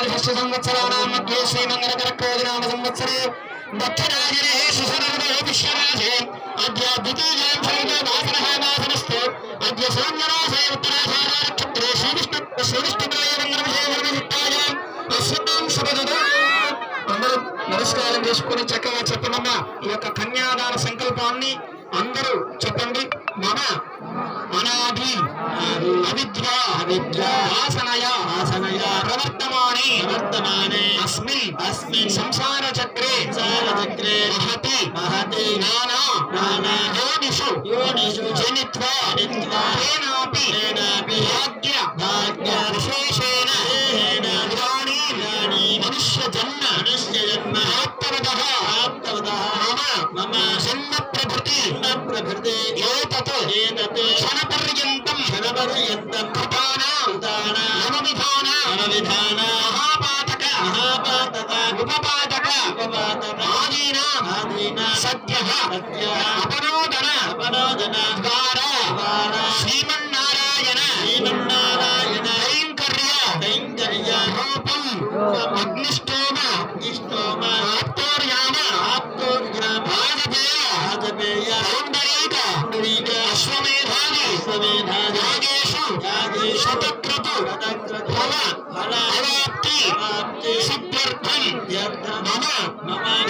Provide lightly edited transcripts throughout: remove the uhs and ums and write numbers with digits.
संवत्सराणां मध्ये श्रीमङ्गलकर्कटोजनाम संवत्सरे दक्षिणायने सुशरदो विश्वराजे अद्य द्वितीयां शरदमासनः मासनस्तु अद्य सोमवासरे उत्तराषाढ नक्षत्रे श्रीविष्णुदेव मंगलविजयवर्णयुक्तायां अस्यां शुभदिने అందరూ నమస్కారం చేసుకొని చక్కగా చెప్పమన్న ఈ యొక్క కన్యాదాన సంకల్పాన్ని అందరూ చెప్పండి. మమ అనాది అవిద్య ఆసనయ ప్రవర్తమానే అస్మిన్ సంసార చక్రే మహతి నానా యోనిషు జనిత్వా తేనాపి భాగ్య విశేషేణ మనుష్య జన్మ ప్రాప్తవదః మమ జన్మ ప్రభృతి ఏతత్ క్షణపర్యంతం కృతానాం విధాన మహాపాతక ఉపపాతక ఆదీనాం సత్యః అపనోదన ద్వారా శ్రీమన్నారాయణ కైంకర్య రూపం అగ్నిష్టోమ ఆప్తోర్యామ రాజపేయ పౌండరీక అశ్వమేధాది యాగేషు శతక్రతు ఫల అవాప్తి సిద్ధ్యర్థం మమ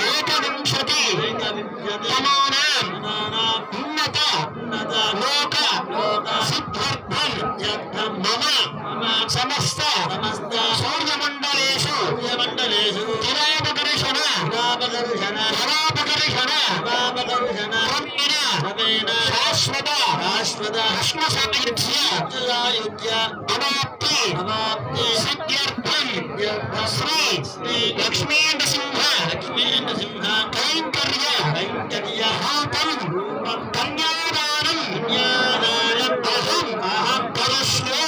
ఏకవింశతి తమానాం ఉన్నత లోక సిద్ధ్యర్థం మమ సమస్త సూర్యమండలేషు కిరాపకర్షణ క్రమేణ శాశ్వత కృష్ణ సాయుధ్య అవాప్తి సిద్ధ్యర్థం శ్రీ లక్ష్మీ నృసింహ కైంకర్య రూపం కన్యాదానం అహం కరిష్యే.